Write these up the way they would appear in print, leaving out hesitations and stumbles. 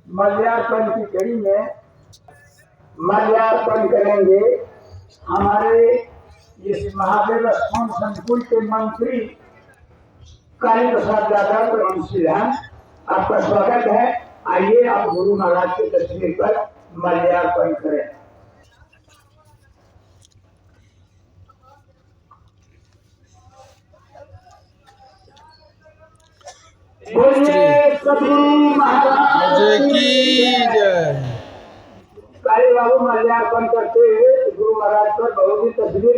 मल्यार्पण की कड़ी में मल्यार्पण करेंगे हमारे इस महादेव स्थान संकुल के मंत्री काली प्रसाद यादव एवं श्रीधाम। आपका स्वागत है। आइए आप गुरु महाराज की तस्वीर पर मल्यार्पण करें। बोलिए सद्गुरु महाराज की जय। काली बाबू मल्यार्पण करते हुए गुरु महाराज पर बहुत ही तस्वीर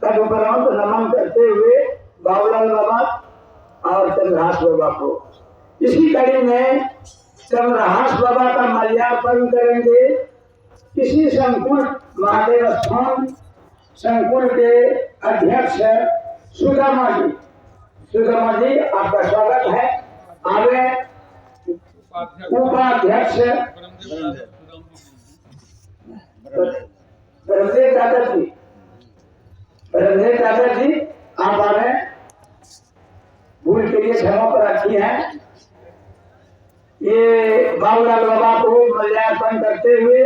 तदुपरांत नमन करते हुए बाबूलाल बाबा और चंद्रहास बाबा को इसी कड़ी में चंद्रहास बाबा का मल्यार्पण करेंगे। इसी संकुल महादेव स्थान संकुल के अध्यक्ष सुदामा जी। सुदामा जी आपका स्वागत है। आगे उपाध्यक्ष ब्रह्मदेव दादाजी आप आ रहे हैं। भूल के लिए क्षमा प्रार्थी है। ये बाबूलाल बाबा को मल्यार्पण करते हुए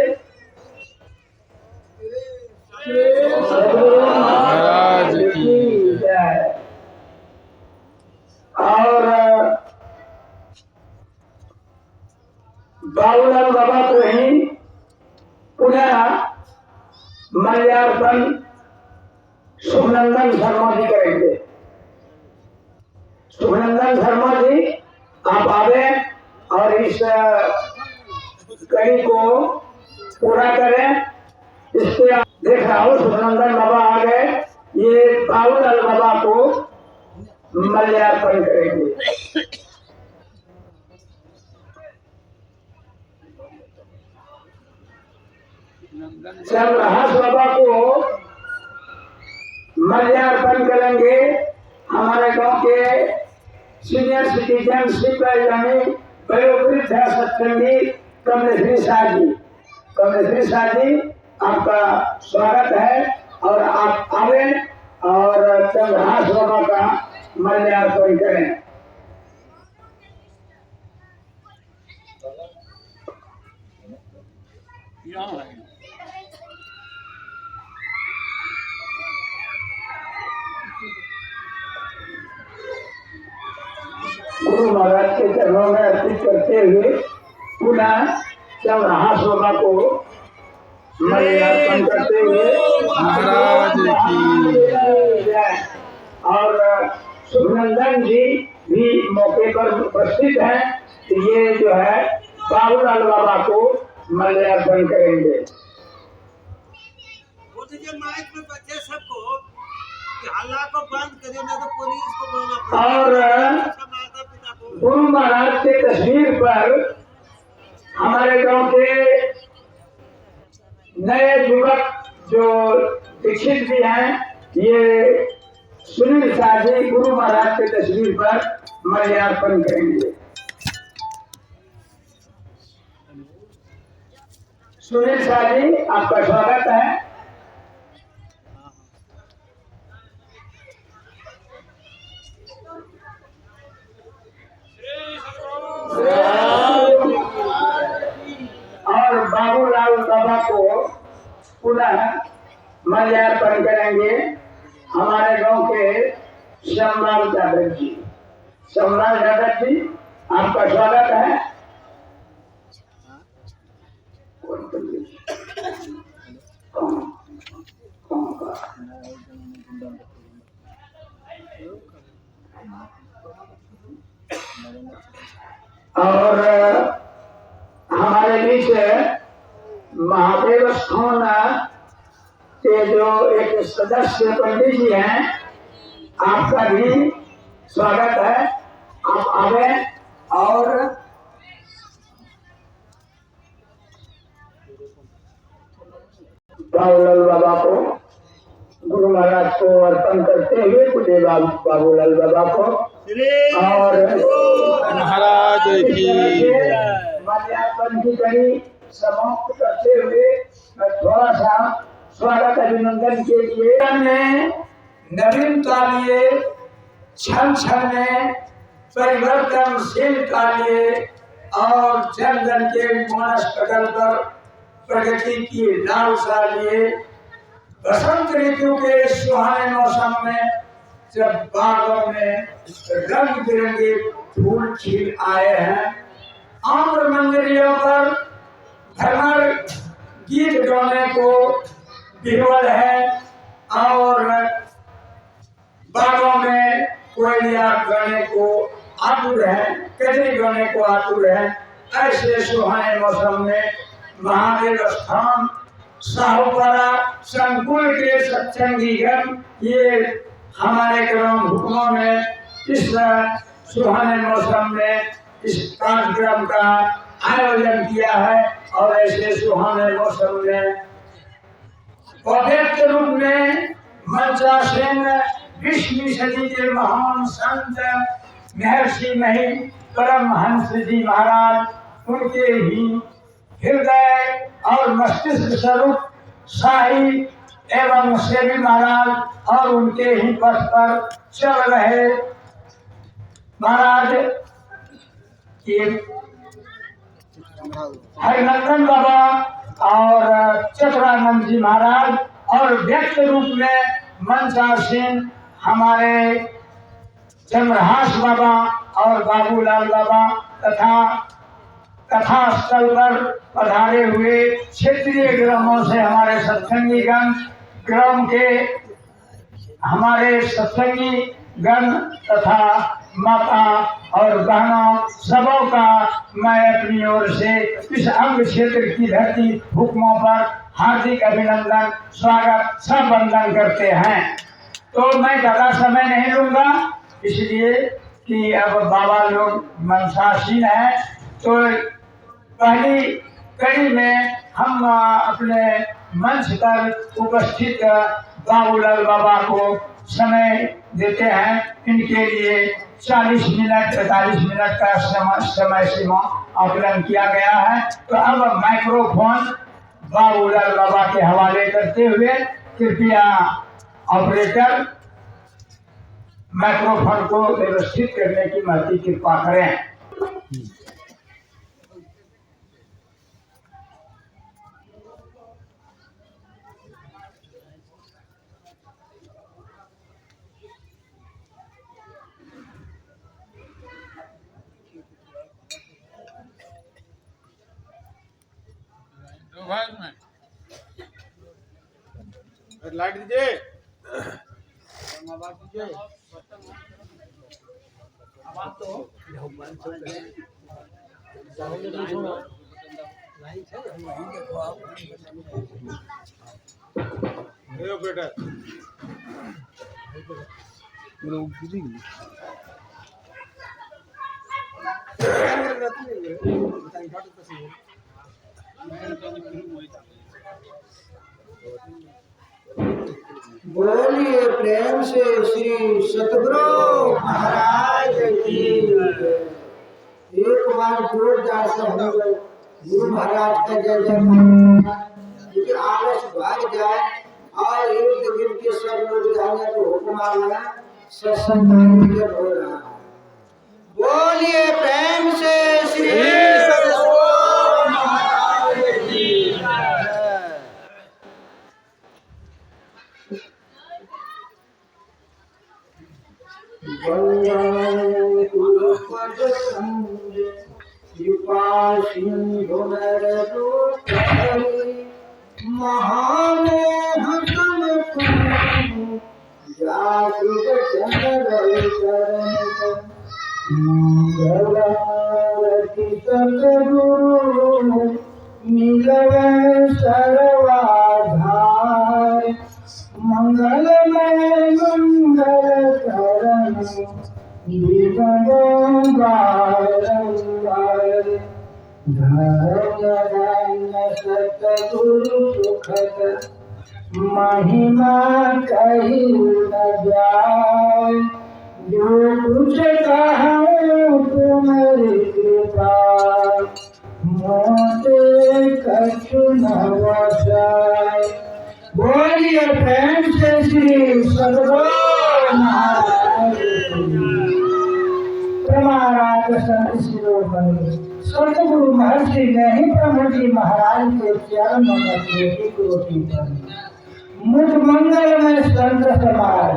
महाराज की जय। और बाबूलाल बाबा को ही पुनः मल्यार्पण शुभनंदन शर्मा जी करेंगे। शुभनंदन शर्मा जी आप आवे और इस कड़ी को पूरा करें। इसके देख रहा हूँ शुभनंदन बाबा आ गए। ये बाबूलाल बाबा को मल्यार्पण करेंगे। चंद्रहास बाबा को मल्यार्पण करेंगे हमारे गांव के सीनियर सिटीजनशिप यानी वयोवृद्ध सत्संगी कमलेश्वरी शाह जी। कमलेश्वरी शाह जी आपका स्वागत है और आप आवे और चंद्रहास बाबा का मल्यार्पण करें। गुरु महाराज के चरणों में अर्पित करते हुए पुनः चंद्रहास बाबा को मल्यार्पण करते हुए महाराज की जय। और शुभनंदन जी भी मौके पर उपस्थित हैं। ये जो है बाबूलाल बाबा को मल्यार्पण करेंगे। और गुरु महाराज के तस्वीर पर हमारे गांव के नए युवक जो दीक्षित भी हैं, ये सुनील शाह जी गुरु महाराज के तस्वीर पर मल्यार्पण करेंगे। सुनील शाह जी आपका स्वागत है। और बाबूलाल बाबा को पुनः मल्यार्पण करेंगे हमारे गांव के श्यामलाल यादव जी। श्यामलाल यादव जी आपका स्वागत है। और हमारे बीच महादेव स्थान के जो एक सदस्य पंडित जी हैं, आपका भी स्वागत है। आप आवे और बाबूलाल बाबा को गुरु महाराज को अर्पण करते हुए पूज्य बाबूलाल बाबा को और महाराज की मल्यार्पण की कड़ी समाप्त करते हुए थोड़ा सा स्वागत अभिनंदन के लिए नवीनता लिए क्षण क्षण में परिवर्तनशीलता लिए और जन जन के मानस पटल पर प्रगति की लालसा लिए बसंत ऋतु के सुहाने मौसम में जब बागों में रंग बिरंगे फूल खिल आए हैं, आम्र मंदिरों पर भ्रमर गीत गाने को विह्वल है और बागों में कोयलिया गाने को आतुर है, कजरी गाने को आतुर है। ऐसे सुहाने मौसम में महादेव स्थान साहूपारा संकुल के सत्संगीगण ये हमारे ग्राम हुक्मों में इस सुहाने मौसम में इस कार्यक्रम का आयोजन किया है और ऐसे सुहाने मौसम में पौधे रूप में मंचासीन 20वीं सदी के महान संत महर्षि मही परमहंस जी महाराज उनके ही हृदय और मस्तिष्क स्वरूप शाही एवं सेवी महाराज और उनके ही पथ पर चल रहे महाराज हरिनंदन बाबा और चतुरानंद जी महाराज और व्यक्त रूप में मंचासीन हमारे चंद्रहास बाबा और बाबूलाल बाबा तथा कथा स्थल पर पधारे हुए क्षेत्रीय ग्रामों से हमारे सत्संगीगण ग्राम के हमारे सत्संगी गण तथा माता और बहनों सबों का मैं अपनी ओर से इस अंग क्षेत्र की धरती हुक्मों पर हार्दिक अभिनंदन स्वागत सब वंदन करते हैं। तो मैं ज्यादा समय नहीं लूंगा इसलिए कि अब बाबा लोग मंसासीन है, तो पहली कड़ी में हम अपने मंच पर उपस्थित बाबूलाल बाबा को समय देते हैं। इनके लिए 40 मिनट 45 मिनट का समय सीमा आकलन किया गया है। तो अब माइक्रोफोन बाबूलाल बाबा के हवाले करते हुए कृपया ऑपरेटर माइक्रोफोन को व्यवस्थित करने की महती कृपा करें। लाइट दीजिए। बोलिए प्रेम से श्री सतगुरु महाराज की। एक बार जोरदार से हम लोग गुरु महाराज का जय जय आलस भाग जाए और इर्द गिर्द के सब लोग जाने को हुक्म सत्संग हो रहा है। बोलिए प्रेम से श्री सतगुरु महाराज की। सर्वाधार मंगलमय मंगल करण धन्य सतगुरु सुखद महिमा कही न जाए। जो कुछ कहा तुम्हारी कृपा मोते कछु न बचाए। बोलिए प्रेम से श्री सतगुरु महाराज। परमाराध संत शिरोमणि सतगुरु महर्षि ने ही प्रभु जी महाराज के चरण में कोटि पर मुझ मंगल में संत समाज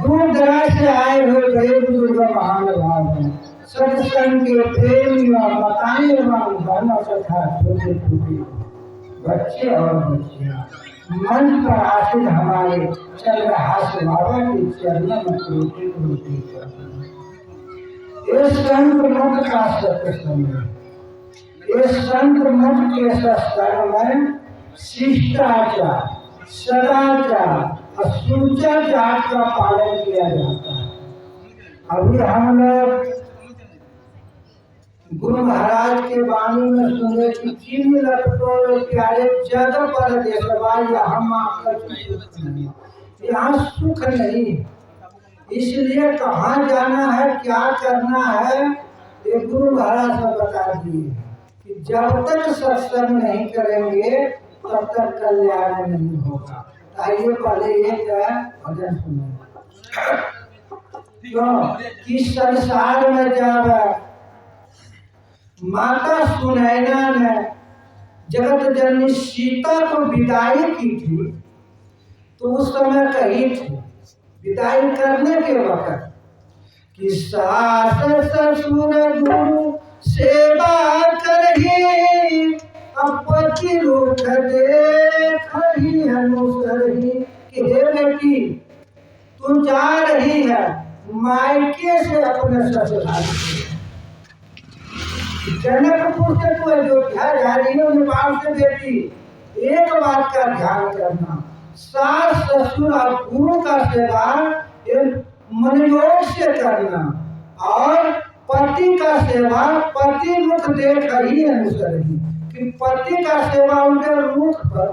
दूर दराज से आए हुए गरीब बुजुर्ग महानुभाव सत्संग के प्रेमी व मकानी एवं धर्म तथा छोटे छोटे बच्चे और बच्चियां मंच पर आसित हमारे चंद्रहास बाबा के चरणों में कोटि कोटि ये संत मत का सत्संग ये संत मत के सत्संग में शिष्टाचार सदाचार और सूचाचार का पालन किया जाता है। अभी हम लोग गुरु महाराज के वाणी में सुने कि चीन लटकोर प्यारे जग पर देशवा हम आपका सुख नहीं, यहाँ सुख नहीं। इसलिए कहाँ जाना है क्या करना है ये गुरु महाराज ने बता दिए कि जब तक सत्संग नहीं करेंगे तब तक कल्याण नहीं होगा। आइए पहले एक भजन सुने। क्यों कि संसार में जब माता सुनैना ने जगत जननी सीता को विदाई की थी तो उस समय कही थी विदाई करने के वक्त कि सास ससुर गुरु सेवा करही अपति रूठ देखही अनुसरही कि हे बेटी तू जा रही है मायके से अपने ससुराल जनकपुर से तू अयोध्या जा रही है नेपाल से बेटी एक बात का ध्यान करना सास ससुर और गुरु का सेवा मनोयोग से करना और पति का सेवा पति मुख देख ही अनुसर ही कि पति का सेवा उनके मुख पर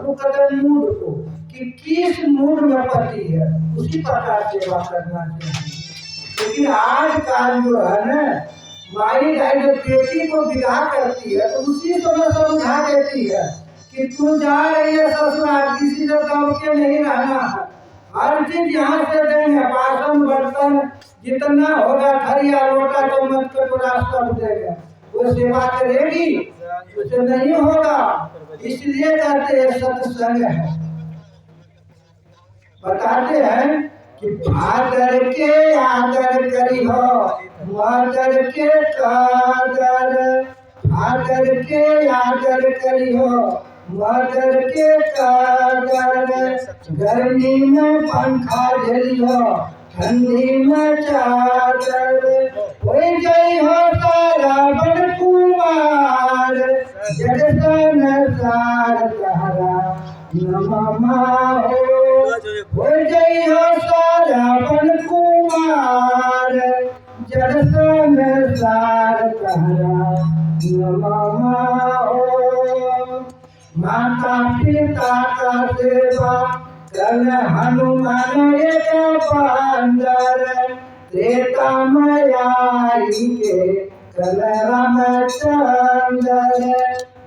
मूड को कि किस मूड में पति है उसी प्रकार सेवा करना चाहिए। लेकिन आज काल जो है ना माई गाय जब बेटी को विदा करती है तो उसी समय समझा देती है कि तू जा रही है ससुराल किसी से दब के नहीं रहना है। हर चीज यहाँ से देंगे बासन बर्तन जितना होगा थरिया लोटा चम्मच कटोरा सब देंगे वो सेवा करेगी उसे नहीं होगा। इसलिए कहते हैं सत्संग है। बताते हैं कि आदर के आदर करी हो आदर के कादर आदर के आदर करी हो मदर के कादर गर्मी में पंखा झलियो ठंडी में चादर हो गई हो सारा बड़ कुमार जगसन सार कहरा नममा हो गई हो सारा बड़ कुमार जगसन सार कहरा नममा माता पिता का सेवा कल हनुमान एक बंदर त्रेता मयाई के कल रामचंद्र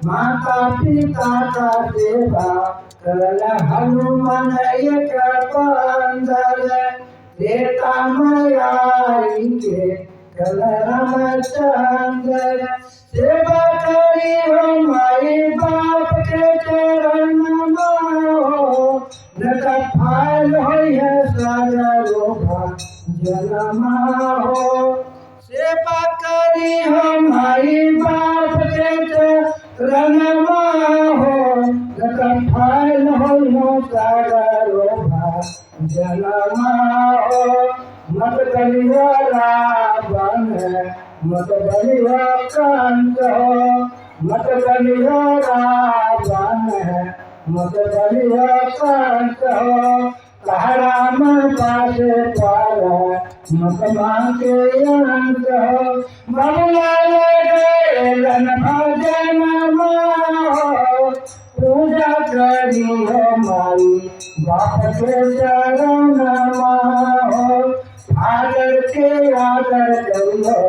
माता पिता का सेवा कल हनुमान एक बंदर त्रेता मयाई के कल रामचंद्र सेवा करी हो माई बाप के चरण हो न फल हो सारा लोभा जनमा हो सेवा करी हो माई बाप के चरण हो न फल हो सारा लोभा जनमा हो मत कलिया रावण मत बलिया कंस हो मत बलिया रावण मत बलिया कंस हो राम पास पार मत मांगे अंत हो ममला गलन भजन हो पूजा करी हो माई बाप के चरण हो आदर के आदर करियो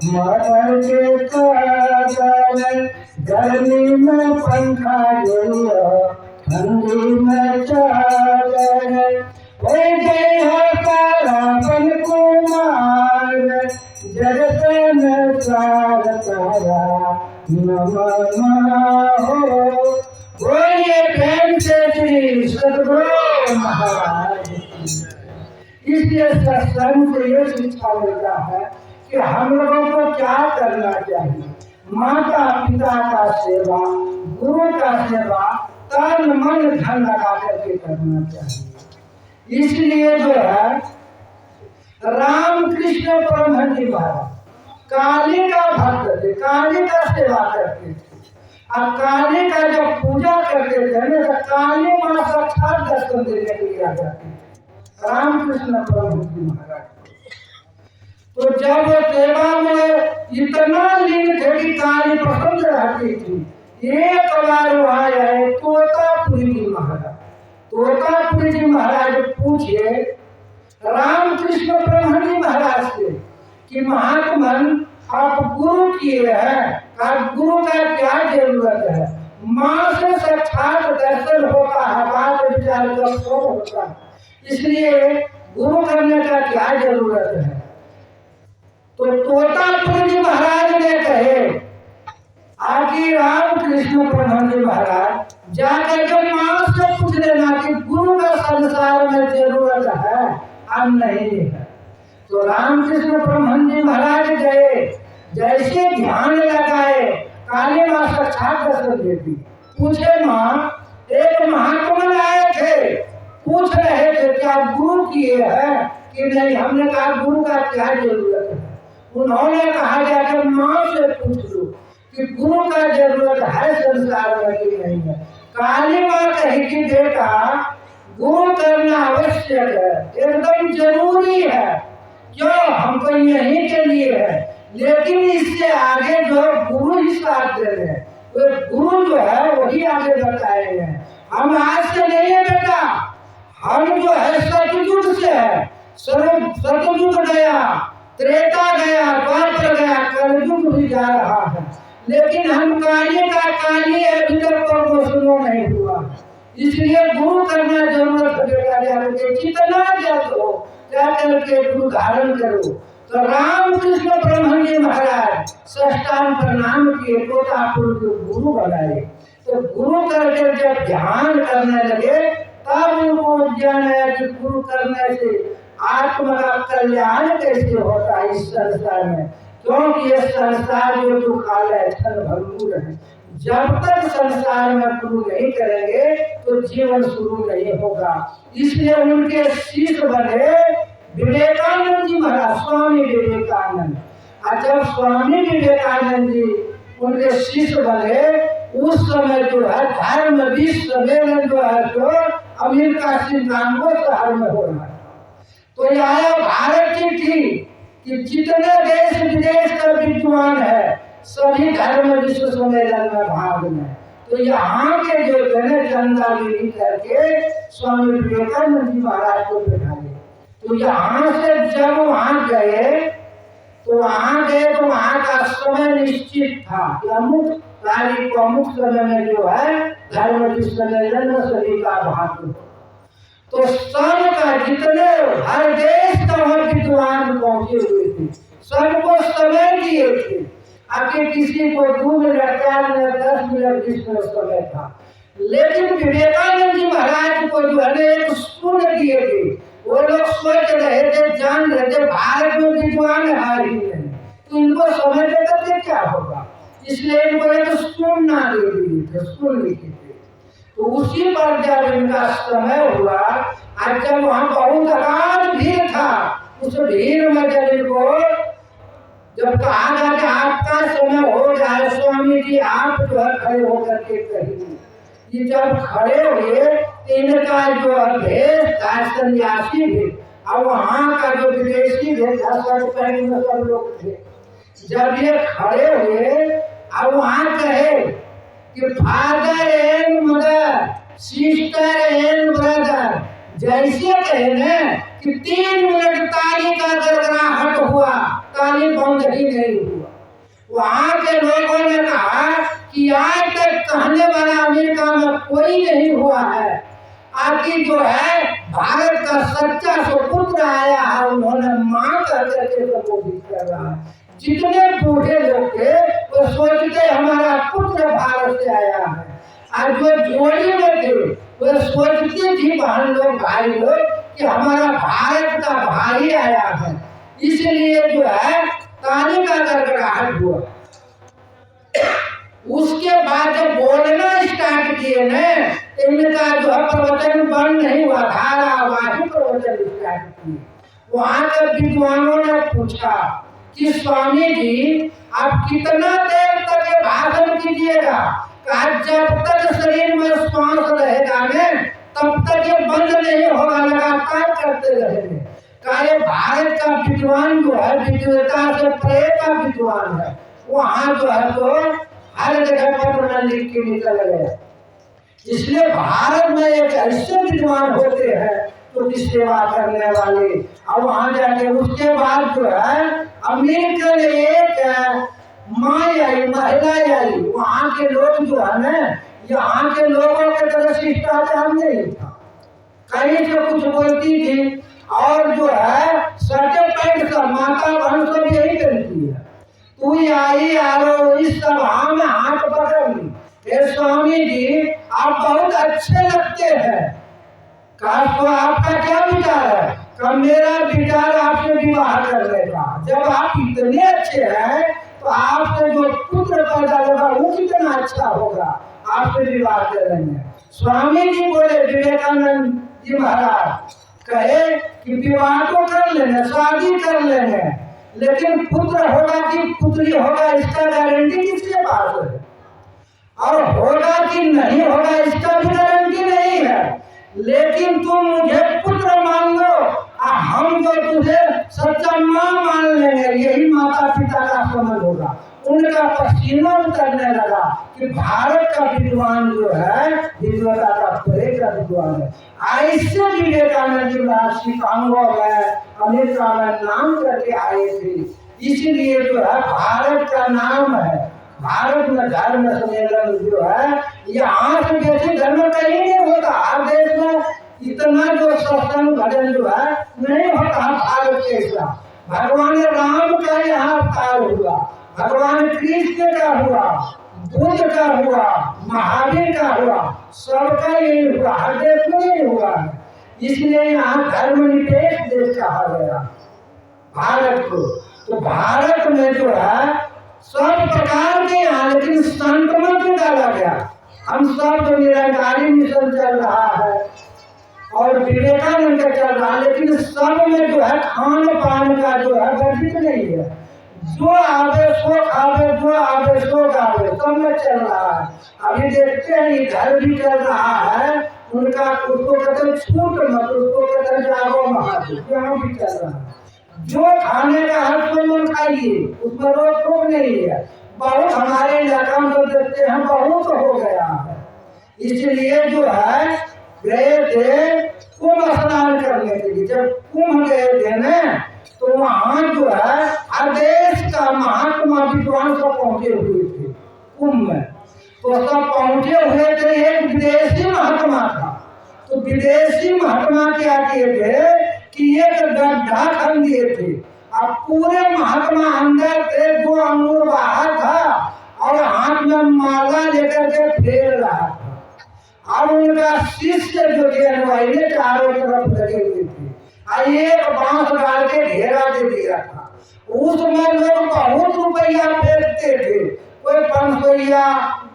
मदर के कादर गर्मी में पंखा झलियो ठंडी में चादर हो गई हो सारा बन कुमार जगत में सार तारा हो। बोलिए प्रेम से श्री सद्गुरु महाराज की। इसलिए सत्संग से ये शिक्षा मिलता है कि हम लोगों को क्या करना चाहिए। माता पिता का सेवा, गुरु का सेवा तन मन धन लगा करके करना चाहिए। इसलिए जो है रामकृष्ण परमहंस महाराज काली का भक्त थे, काली का सेवा करते थे। अब काली का जब पूजा करते थे ना तो काली माँ साक्षात दर्शन देने के लिए आ जाती थी रामकृष्ण परमहंस महाराज। तो जब वो सेवा में इतना लीन थे कि काली पसंद रहती थी। एक बार वहां आए तोतापुरी जी महाराज। तोतापुरी जी महाराज पूछे रामकृष्ण परमहंस महाराज से कि महात्मन आप गुरु किए हैं, आप गुरु का क्या जरूरत है। माँ से साक्षात दर्शन होता है, बात विचार का होता है, इसलिए गुरु करने का क्या जरूरत है। तो तोतापुरी जी महाराज ने कहे आखिर रामकृष्ण परमहंस महाराज जाकर के माँ से पूछ लेना कि गुरु का संसार में जरूरत है अब नहीं है। तो रामकृष्ण परमहंस महाराज गए, जैसे ध्यान लगाए काली माँ साक्षात दर्शन देती। पूछे माँ एक महात्मा आए थे, पूछ रहे थे क्या गुरु किए हैं कि नहीं। हमने कहा गुरु का क्या जरूरत है। उन्होंने कहा जाकर माँ से पूछ लो कि गुरु का जरूरत है संसार में कि नहीं है। काली माँ कही कि बेटा गुरु करना आवश्यक है, एकदम जरूरी है। क्यों हमको यही के लिए है, लेकिन इससे आगे जो गुरु ही साथ दे रहे हैं, वो गुरु जो है वही आगे बताएंगे। हम आज से नहीं है बेटा, हम जो है सतयुग से है। सतयुग गया, त्रेता गया, द्वापर गया, कलयुग भी जा रहा है, लेकिन हम काली का काली अभी तक प्रमोशनों नहीं हुआ। इसलिए गुरु करना जरूरत है। जितना जल्द हो जाकर के गुरु धारण करो। तो रामकृष्ण परमहंस महाराज साष्टांग प्रणाम किए, तोतापुरी को गुरु बनाए। तो गुरु करके जब ध्यान करने लगे तब उनको ज्ञान आया कि गुरु करने से आत्मा का कल्याण कैसे होता है इस संसार में। क्योंकि ये संसार जो दुखालय क्षण भंगुर है, जब तक संसार में गुरु नहीं करेंगे तो जीवन शुरू नहीं होगा। इसलिए उनके शिष्य बने विवेकानंद जी महाराज, स्वामी विवेकानंद। और जब स्वामी विवेकानंद जी उनके शिष्य बने उस समय जो है धर्म विश्व सम्मेलन जो है तो अमेरिका शिकागो शहर में हो रहा है। तो यहाँ भारत की थी कि जितने देश विदेश का विद्वान है सभी धर्म विश्व सम्मेलन में भाग में। तो यहाँ के जो जन चंदागिरी करके स्वामी विवेकानंद जी महाराज को बैठाए। तो यहाँ से जब वहाँ गए तो वहाँ का समय निश्चित था कि अमुक तारीख को अमुक समय में जो है धर्म विश्व सम्मेलन में सभी का भाग हो। तो सब का जितने हर देश का विद्वान पहुंचे हुए थे, सबको समय दिए थे। आगे किसी को 2 मिनट 4 मिनट 10 मिनट 20 मिनट समय था, लेकिन विवेकानंद जी महाराज को जो है एक सुन दिए थे। वो लोग सोच रहे थे, जान रहे थे भारत में विद्वान है ही नहीं, तो इनको समय देकर क्या होगा, इसलिए इनको एक सुनना दे दिए थे, सुन लिखे थे। तो उसी पर जब इनका समय हुआ, आज जब वहाँ बहुत अगाध भीड़ था, उस भीड़ में जब इनको जब कहा गया कि आपका समय हो जाए स्वामी जी, आप जो है खड़े होकर के कहिए। ये जब खड़े हुए इनका जो भेष था सन्यासी भी, और वहाँ का जो विदेशी भेष था सब लोग थे। जब ये खड़े हुए और वहाँ कहे कि father and mother, sister and brother, जैसे कहे न कि 3 मिनट ताली का गड़गड़ाहट हुआ, ताली बंद ही नहीं हुआ। वहाँ के लोगों ने कहा कि आज तक कहने वाला अमेरिका में कोई नहीं हुआ है। आखिर जो है भारत का सच्चा सुपुत्र आया है, उन्होंने माँ का करके संबोधित कर रहा है। जितने बूढ़े लोग थे वो सोचते हमारा पुत्र भारत से आया है, और जो जोड़ी में थे वो सोचते थी बहन लोग भाई लोग कि हमारा भारत का भाई आया है। इसलिए जो है ताली का गड़गड़ाहट हुआ। उसके बाद जब बोलना स्टार्ट किए न, इनका जो है प्रवचन बंद नहीं हुआ, धारावाहिक प्रवचन स्टार्ट किए। वहां के विद्वानों ने पूछा कि स्वामी जी आप कितना देर तक ये भाषण कीजिएगा? कहा जब तक शरीर में श्वास रहेगा न तब तक ये बंद नहीं होगा, लगातार करते रहेंगे। कहा ये भारत का विद्वान जो है विद्वता से परे का विद्वान है, वहां जो है तो हर जगह पत्र में लिख के निकल गया। इसलिए भारत में एक ऐसे विद्वान होते हैं तो सेवा करने वाले। और वहां जाके उसके बाद जो है अमेरिका में एक माँ आई, महिला आई, वहां के लोग जो है ना यहाँ के लोगों के तरह शिष्टाचार नहीं था, कहीं से कुछ बोलती थी और जो है सटे पैंट सब माता बहन सब यही करती है। तू आई आरो इस सभा में हाथ पकड़ ली, हे स्वामी जी आप बहुत अच्छे लगते हैं। कहा तो आपका क्या विचार है? कहा मेरा विचार आपसे विवाह करने का। जब आप इतने अच्छे हैं तो आपसे जो पुत्र पैदा होगा वो कितना अच्छा होगा, आपसे विवाह करेंगे। स्वामी जी बोले, विवेकानंद जी महाराज कहे कि विवाह तो कर लेंगे, शादी कर लेंगे, लेकिन पुत्र होगा कि पुत्री होगा इसका गारंटी किसके पास है? और होगा कि नहीं होगा इसका भी गारंटी नहीं है। लेकिन तुम मुझे पुत्र मान लो और हम जो तुझे सच्चा माँ मान लेंगे, यही माता पिता का संबंध होगा। उनका पसीना उतरने लगा कि भारत का विद्वान जो है विद्वता का परे का विद्वान है। ऐसे विवेकानंद जी शिकागो में अमेरिका में नाम करके आए थे। इसलिए जो है भारत का नाम है। भारत में धर्म सम्मेलन जो है यहाँ से जैसे धर्म कहीं नहीं होता, हर देश में इतना जो सत्संग भजन जो है नहीं होता भारत जैसा। भगवान राम का यहाँ अवतार हुआ, भगवान कृष्ण का हुआ, बुद्ध का हुआ, महावीर का हुआ, सबका यही हुआ, हर देश में नहीं हुआ है। इसलिए यहाँ धर्मनिरपेक्ष देश कहा गया भारत को। तो भारत में जो है सब प्रकार के यहाँ लेकिन संत मत डाला गया। हम सब जो निरंकारी मिशन चल रहा है और विवेकानंद का चल रहा है, लेकिन सब में जो है खान पान का जो है वर्जित नहीं है। जो आवे सो खावे, जो आवे सो गावे, सब में चल रहा है। अभी देखते हैं इधर भी चल रहा है उनका, उसको कहते छूट मत, उसको कहते जागो महादेव, यहाँ भी चल रहा है। जो खाने का हर मन खाइए, उसमें रोक टोक नहीं है। बहुत हमारे इलाका में देखते हैं बहुत हो गया है। इसलिए जो है गए थे कुंभ स्नान करने के लिए। जब कुंभ गए थे न तो वहाँ जो है हर देश का महात्मा विद्वान सब पहुंचे हुए थे कुंभ में। तो सब पहुंचे हुए थे, एक विदेशी महात्मा था। तो विदेशी महात्मा क्या किए थे कि एक गड्ढा खन दिए थे, अब पूरे महात्मा अंदर थे, 2 अंगूर बाहर था और हाथ में माला लेकर के फेर रहा था। अब उनका शिष्य जो थे अनुयायी चारों तरफ लगे हुए थे, एक बांस डाल के घेरा दे दिया था। उसमें लोग बहुत रुपया फेंकते थे, कोई 500,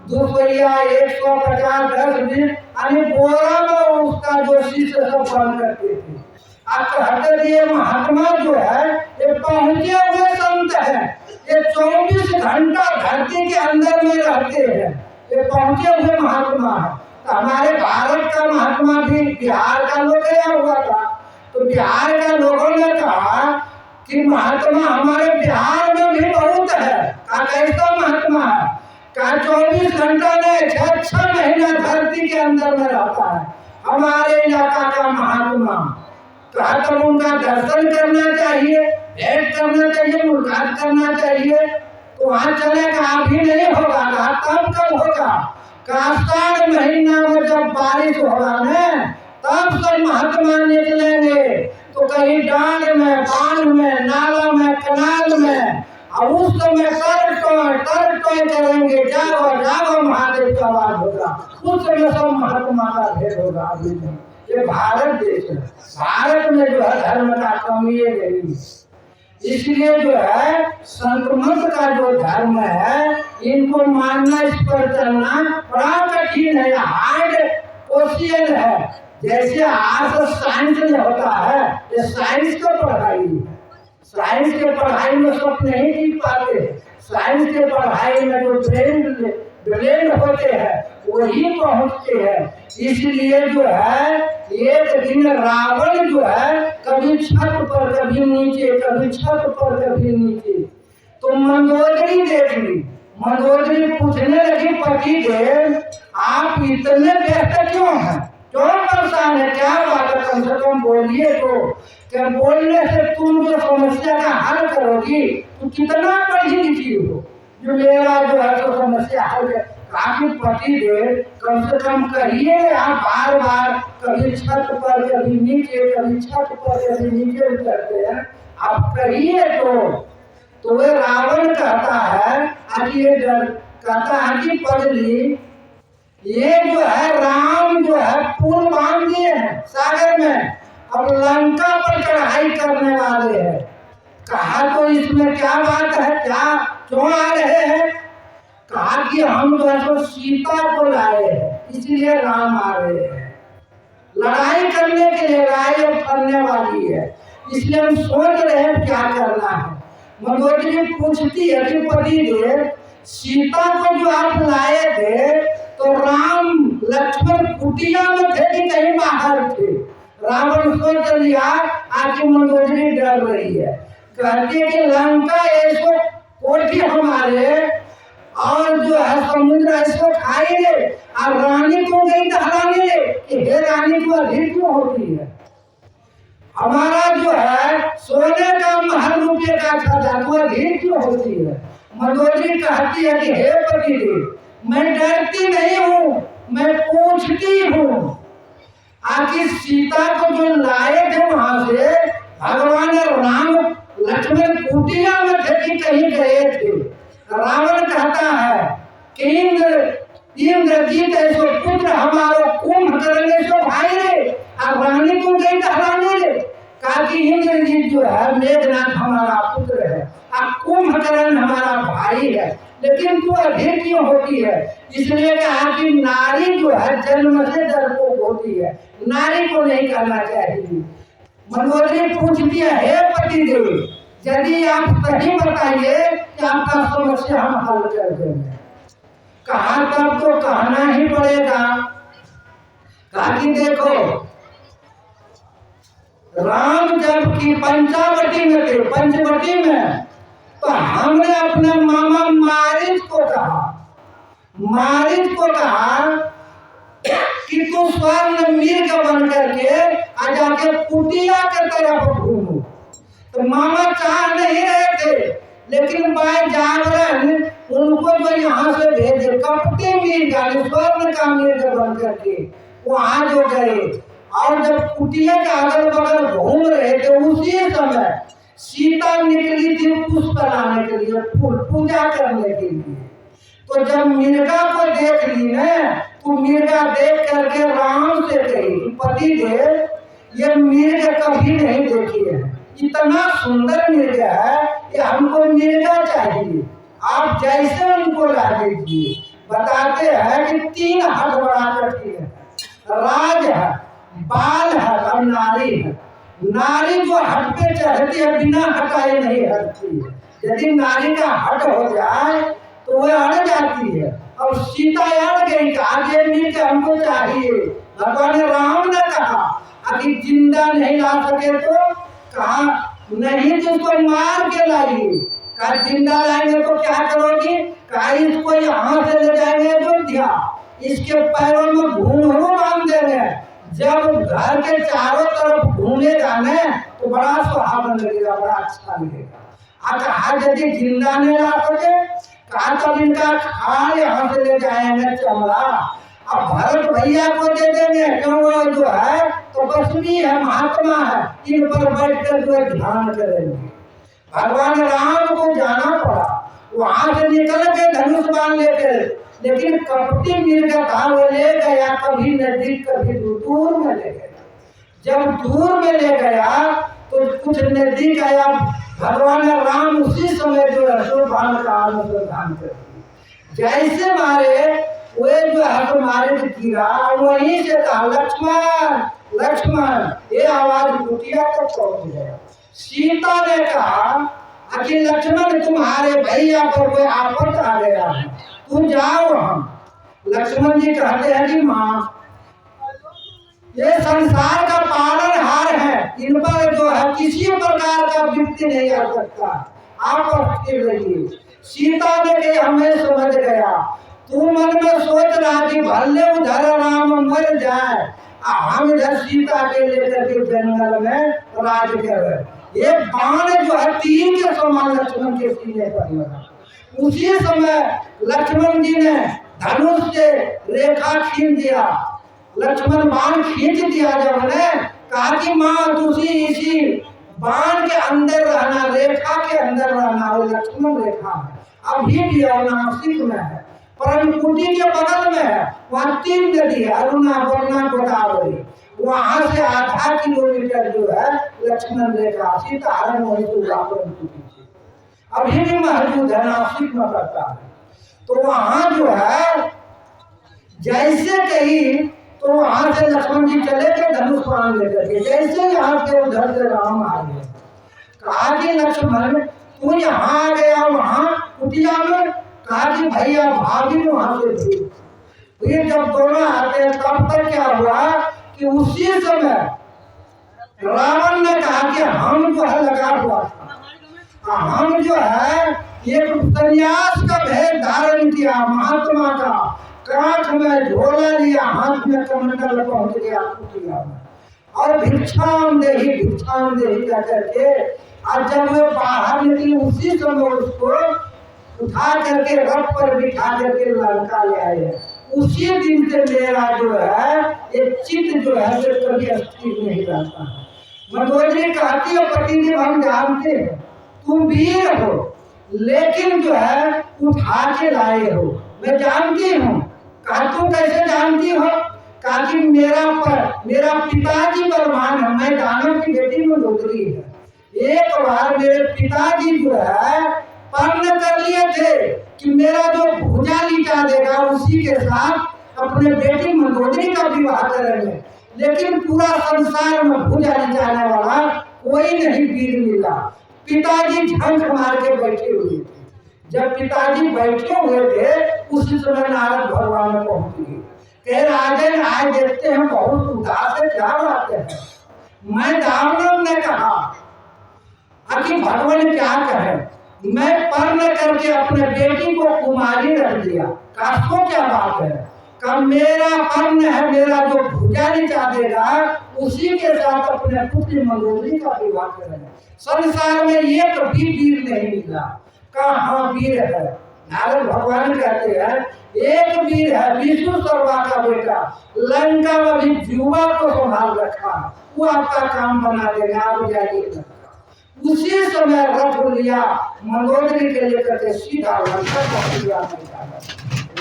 200, 150, 10, 20 यानी बोरा में उसका जो शिष्य सब बंद करते थे। कहते ये महात्मा जो है ये पहुंचे हुए संत है, ये 24 घंटा धरती के अंदर में रहते हैं, ये पहुंचे हुए महात्मा है। तो हमारे भारत का महात्मा भी बिहार का लोग गया हुआ था। तो बिहार का लोगों ने कहा कि महात्मा हमारे बिहार में भी बहुत है। कहा कैसा महात्मा है? कहा 24 घंटा में 6 महीना धरती के अंदर में रहता है हमारे इलाका का महात्मा। कहा तो उनका दर्शन करना चाहिए, भेंट करना चाहिए, मुलाकात करना चाहिए। तो वहाँ चलेगा, अभी नहीं होगा। कहा तब कब होगा? कहा 7 महीना में जब बारिश होगा न तब सब महात्मा निकलेंगे। तो कहीं डांड में, बांध में, नाला में, कनाल में और उस समय टर टोय करेंगे, जागो जागो महादेव का आवाज होगा। उस समय सब महात्मा का भेद होगा। अभी नहीं, ये भारत देश है, भारत में जो है धर्म का कमी नहीं। इसलिए जो है संक्रमण का जो धर्म है, इनको मानना, इस पर चलना बड़ा कठिन है, हार्ड क्वेश्चन है। जैसे आज साइंस में होता है, ये साइंस का पढ़ाई है। साइंस के पढ़ाई में सब नहीं जीत पाते। साइंस के पढ़ाई में जो ब्रेन होते हैं वही पहुंचते हैं। इसलिए जो है एक दिन रावण जो है कभी छत पर, कभी नीचे, कभी छत पर, कभी नीचे। तो मंदोदरी देख ली, मंदोदरी पूछने लगी पति देव, आप इतने व्यस्त क्यों हैं, क्यों परेशान है, क्या बात है, कम से कम बोलिए। तो क्या बोलने से तुम जो समस्या का हल करोगी, तो कितना पढ़ी लिखी हो जो मेरा जो है तो समस्या हल कर। काफी पति देव कम से कम कहिए, आप बार बार कभी छत पर, कभी नीचे, कभी छत पर, कभी नीचे उतरते हैं, आप कहिए। तो वे रावण कहता है, कहता है कि पगली, ये जो है राम जो है पुल बांध दिए हैं सागर में, अब लंका पर चढ़ाई करने वाले हैं। कहा तो इसमें क्या बात है, क्या क्यों आ रहे हैं? कहा कि हम जो है तो सीता को लाए हैं, इसलिए राम आ रहे हैं। लड़ाई करने के लिए लड़ाई अब करने वाली है, इसलिए हम सोच रहे हैं क्या करना है। मंदोदरी पूछती है कि पति देव, सीता को जो आप लाए थे तो राम लक्ष्मण कुटिया में थे कि कहीं बाहर थे? रावण सोच लिया, आके मंदोदरी डर रही है, कहती है कि लंका ऐसो कोठी हमारे, और जो है समुद्र ऐसो खाएंगे, और रानी को गई टहराने कि हे रानी को अधिक क्यों होती है? हमारा जो है सोने का महल रुपये का खजाना तो अधिक क्यों होती है? मंदोदरी कहती है कि हे पति देव, मैं डरती नहीं हूँ, मैं पूछती हूँ। आखिर सीता को जो लाए थे वहां से भगवान राम लक्ष्मण कुटिया में थे कि कहीं गए थे? रावण कहता है कि इंद्रजीत ऐसो पुत्र हमारो कुंभकर्ण ऐसो भाई रे, और रानी को गई टहराने रे। कहा कि इंद्रजीत जो है मेघनाथ हमारा पुत्र है, और कुंभकर्ण हमारा भाई है, लेकिन तू अधिक क्यों होती है? इसलिए कहा कि नारी जो है जन्म से डरपोक होती है, नारी को नहीं करना चाहिए। मंदोदरी पूछती है, हे पति देव, यदि आप सही बताइए कि आपका समस्या हम हल कर देंगे। कहा तब तो कहना ही पड़ेगा। कहा कि देखो, राम जब की पंचावटी में थे, पंचवटी में, तो हमने अपने मामा मारिच को कहा कि तू स्वर्ण मिर्ग बन करके आ जाके कुटिया के तरफ घूमो। तो मामा चाह नहीं रहे थे, लेकिन बाय जागरण उनको जो यहाँ से भेजे, कपटी मिर्ग यानी स्वर्ण का मिर्ग बन करके वहां जो गए, और जब कुटिया के अगल बगल घूम रहे थे, उसी समय सीता निकली थी पुष्प लाने के लिए, फूल पूजा करने के लिए। तो जब मिर्गा को देख ली ना, तो मिर्गा देख करके राम से कही, पति देव, ये मिर्ग कभी नहीं देखी है, इतना सुंदर मिर्ग है, ये हमको मिर्गा चाहिए, आप जैसे उनको ला दीजिए। बताते हैं कि 3 हाथ बड़ा कठिन है, राज है, बाल है और नारी है। नारी जो हट पे चढ़ती है बिना हटाए नहीं हटती है, यदि नारी का हट हो जाए तो वह अड़ जाती है, और सीता अड़ गई, आगे मिल हमको चाहिए। भगवान राम ने कहा अभी जिंदा नहीं ला सके तो कहा नहीं तो इसको मार के लाइए। कहा जिंदा लाएंगे तो क्या करोगी? कहा इसको यहाँ से ले जाएंगे अयोध्या, इसके पैरों में घूंघरू बांध देंगे, जब घर के चारों तरफ घूमेगा न तो बड़ा सुहावन लगेगा, बड़ा अच्छा लगेगा। कहा यदि जिंदा नहीं ला सके, कहा तब इनका खाल यहाँ से ले जाएंगे चमड़ा, अब भरत भैया को दे देंगे, क्यों वो जो है तो बसमी है, महात्मा है, इन पर बैठ कर जो ध्यान करेंगे। भगवान राम को जाना पड़ा, वहां से निकल के धनुष बाण लेकर, लेकिन कपटी मिर्ग था वो ले गया कभी नजदीक कभी दूर में ले गया। जब दूर में ले गया तो कुछ नजदीक आया, भगवान राम उसी समय जो है सो बाण का अनुसंधान कर दिया। जैसे मारे वे जो है तो मारे तो गिरा, वहीं से कहा लक्ष्मण लक्ष्मण, ये आवाज कुटिया तक पहुंच गया। सीता ने कहा कि लक्ष्मण तुम्हारे भैया पर कोई आफत आ गया है, तुम जाओ। हम लक्ष्मण जी कहते हैं कि माँ ये संसार का पालनहार है, इन पर जो है किसी प्रकार का विपत्ति नहीं आ सकता, आप स्थिर रहिए। सीता ने कहा हमें समझ गया, तू मन में सोच रहा कि भले उधर राम मर जाए, हम इधर सीता के लेकर के जंगल में राज कर। ये बाण जो है तीर के समान लक्ष्मण के सीने पर लगा। उसी समय लक्ष्मण जी ने धनुष से रेखा खींच दिया, लक्ष्मण बाण खींच दिया। जब ने कहा कि माँ तुसी इसी बाण के अंदर रहना, रेखा के अंदर रहना, वो लक्ष्मण रेखा है, अभी भी नासिक में है, परमकुटी के बगल में है, वहाँ 3 नदी है, अरुणा वरुणा गोदावरी, वहां से आधा किलोमीटर जो है लक्ष्मण रेखा सीताहरण वही परमकुटी से अभी भी मौजूद है, नासिक में पड़ता है। तो वहां जो है जैसे कही तो वहां से लक्ष्मण जी चले गए धनुष बाण लेकर के, जैसे यहाँ से उधर से राम आ गए। कहा कि लक्ष्मण तू यहाँ आ गया वहां कुटिया में, कहा कि भैया भाभी वहां से थी। फिर जब दोनों आते हैं तब तक क्या हुआ कि उसी समय रावण ने कहा कि हम जो है लगा हुआ था, हम जो है एक सन्यास का भेद धारण किया, महात्मा का, कांच में झोला लिया, हाथ में कमंडल पहुंच गया कुटिया में, और भिक्षाम देही कह करके, और जब वो बाहर निकली उसी समय उसको उठा करके रथ पर बिठा करके लंका ले आए। उसी दिन से मेरा जो है एक चित्त जो है वो कभी स्थिर नहीं रहता है। मंदोदरी कहती है पतिदेव हम जानते हैं तुम वीर हो, लेकिन जो है उठा के लाए हो, मैं जानती हूँ। कहा तुम कैसे जानती हो? कहा कि मेरा पिताजी बलवान है, मैं दानव की बेटी मंदोदरी है। एक बार मेरे पिताजी जो है पर्ण कर लिए थे कि मेरा जो भुजा लिटा देगा उसी के साथ अपने बेटी मंदोदरी का विवाह करेंगे, लेकिन पूरा संसार में भुजा लिटाने वाला कोई नहीं वीर मिला। पिताजी झंझ मार के बैठे हुए थे। जब पिताजी बैठे हुए थे उसी समय नारद भगवान पहुंच गए, कह राजन आए देखते हैं बहुत उदास है, क्या बात है? मैं दानव ने कहा कि भगवान क्या कहे, मैं पर्ण करके अपने बेटी को कुमारी रख दिया। काशो क्या बात है? का मेरा पर्ण है, मेरा जो भुजा लिटा देगा उसी के साथ अपने पुत्री मंदोदरी का विवाह करेंगे। संसार में एक भी वीर नहीं मिला। कहाँ वीर है? नारद भगवान कहते हैं एक वीर है, विष्णु सर्वा का बेटा, लंका में भी जुआ को संभाल रखा, वो आपका काम बना देगा, आप जाइए। उसी समय रथ लिया मंदोदरी के लेकर के सीधा लंका पहुंच गया।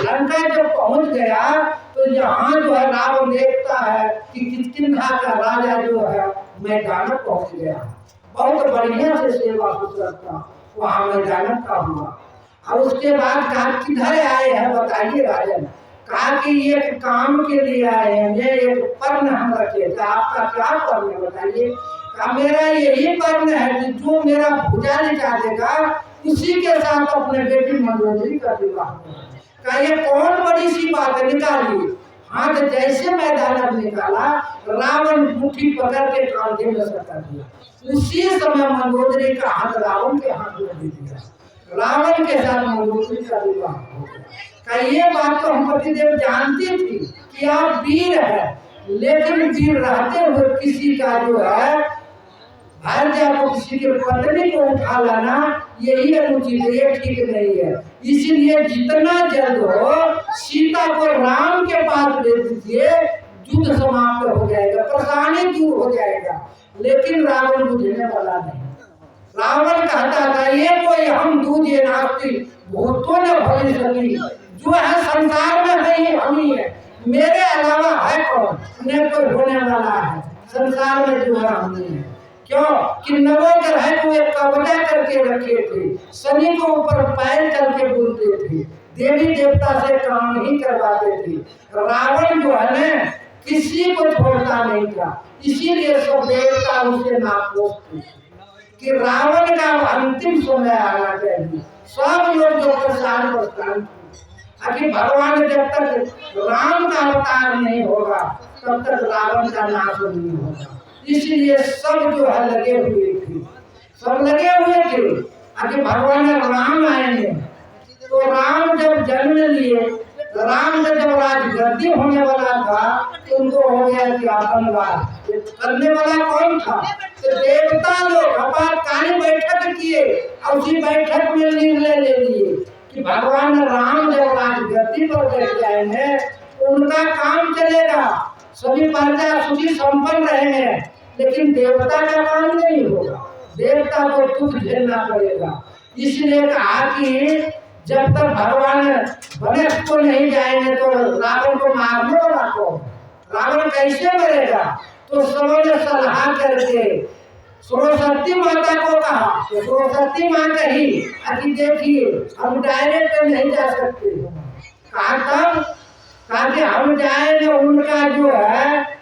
लंका जब पहुंच गया तो यहाँ जो है रावण देखता है कि किष्किंधा का राजा जो है मैदान पहुंच गया, बहुत बढ़िया से सेवा सुश्रूषा वहाँ मैदान का हुआ। और उसके बाद कहा किधर आए हैं बताइए राजन? कहा कि एक काम के लिए आए हैं, ये एक पर्ण हम रखे थे, आपका क्या पर्ण है बताइए? कहा मेरा यही पर्ण है कि जो मेरा भुजा लिटा देगा उसी के साथ अपने बेटी मंदोदरी का विवाह। कहा ये कौन बड़ी सी बात है, निकालिए। हाथ जैसे मैदान में निकाला, रावण मुट्ठी पकड़ के कांधे में सटा दिया। उसी समय मंदोदरी का हाथ रावण के हाथ में दे दिया, रावण के साथ मंदोदरी का विवाह हो गया। ये बात तो हम पतिदेव जानती थी कि आप वीर है, लेकिन वीर रहते हुए किसी का जो है भार्या को, किसी के पत्नी को उठा लाना यही अनुचित है, ये ठीक नहीं है। इसलिए जितना जल्द हो सीता को राम के पास भेज दीजिए, युद्ध समाप्त हो जाएगा, परेशानी दूर हो जाएगा। लेकिन रावण बुझने वाला नहीं। रावण कहता था ये कोई हम दूजे नास्ती भूतों न भविष्यति, जो है संसार में है हम ही है, मेरे अलावा है कौन, न कोई होने वाला है संसार में, जो है हम ही है। क्यों कि नवग्रह को एक कब्जा करके रखे थे, शनि को ऊपर पैर करके बोलते थे, देवी देवता से काम ही करवाते थे। रावण जो है ना किसी को छोड़ता नहीं था, इसीलिए सब देवता उसे नापोस थे कि रावण का अंतिम समय आना चाहिए। सब लोग जो प्रसाद प्रस्थान आखिर भगवान जब तक राम का अवतार नहीं होगा तब तक रावण का नाश नहीं होगा। इसलिए सब जो है लगे हुए थे, सब लगे हुए थे आखिर भगवान राम आएंगे। तो राम जब जन्म लिए, राम का जब राजगद्दी होने वाला था तो उनको हो गया कि आतंकवाद करने वाला कौन था, तो देवता लोग आपातकालीन बैठक किए और उसी बैठक में निर्णय ले लिए कि भगवान राम जब राजगद्दी पर बैठ जाएंगे तो उनका काम चलेगा, सभी प्रजा सुखी संपन्न रहेंगे, लेकिन देवता का काम नहीं होगा, देवता को दुख झेलना पड़ेगा। इसलिए कहा कि जब तक भगवान गणेश को नहीं जाएंगे तो रावण को मारने वाला कौन, रावण कैसे मरेगा। तो सबों ने सलाह करके सरस्वती माता को कहा, तो सरस्वती माँ कही कि देखिए हम डायरेक्ट नहीं जा सकते। कहा तब कहा कि हम जाएंगे उनका जो है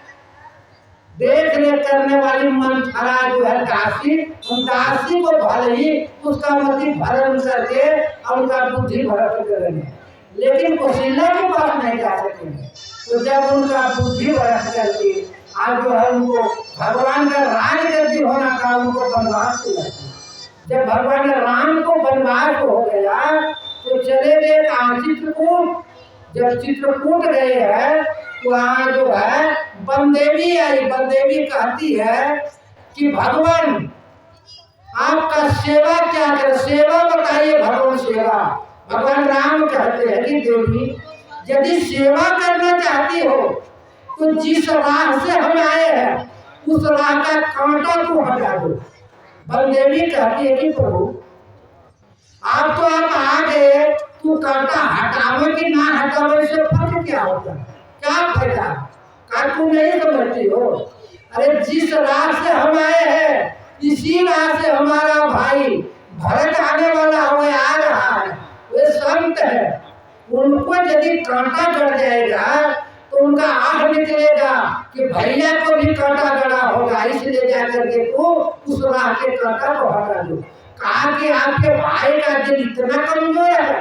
देख रेख करने वाली मंथरा जो है दासी, उन दासी को भले ही उसका मति भरण करके और उनका बुद्धि भ्रष्ट करेंगे, लेकिन कौशल्या के पास नहीं जा सकेंगे। तो जब उनका बुद्धि भ्रष्ट करके आज जो है उनको भगवान का राजगद्दी होना था, उनको वनवास मिला। जब भगवान राम को वनवास हो गया तो चले गए चित्रकूट। जब चित्रकूट गए हैं तो वहाँ जो है बनदेवी आई। बनदेवी कहती है कि भगवान आपका सेवा क्या कर, सेवा बताइए भगवान सेवा। भगवान राम कहते हैं कि देवी यदि सेवा करना चाहती हो तो जिस राह से हम आए हैं उस राह का कांटा तू हटा दो। बनदेवी कहती है कि प्रभु आप आ गए, तू कांटा हटावे कि ना हटावे से फर्क क्या होता है, क्या फायदा, क्या तू नहीं समझती हो। अरे जिस राह से हम आए हैं इसी राह से हमारा भाई भरत आने वाला हुआ आ रहा है, वे संत है, उनको यदि कांटा गड़ जाएगा तो उनका आह निकलेगा कि भैया को भी कांटा गड़ा होगा, इसलिए जाकर के तो उस राह के कांटा को हटा दो। कहा कि आपके भाई का दिल इतना कमजोर है,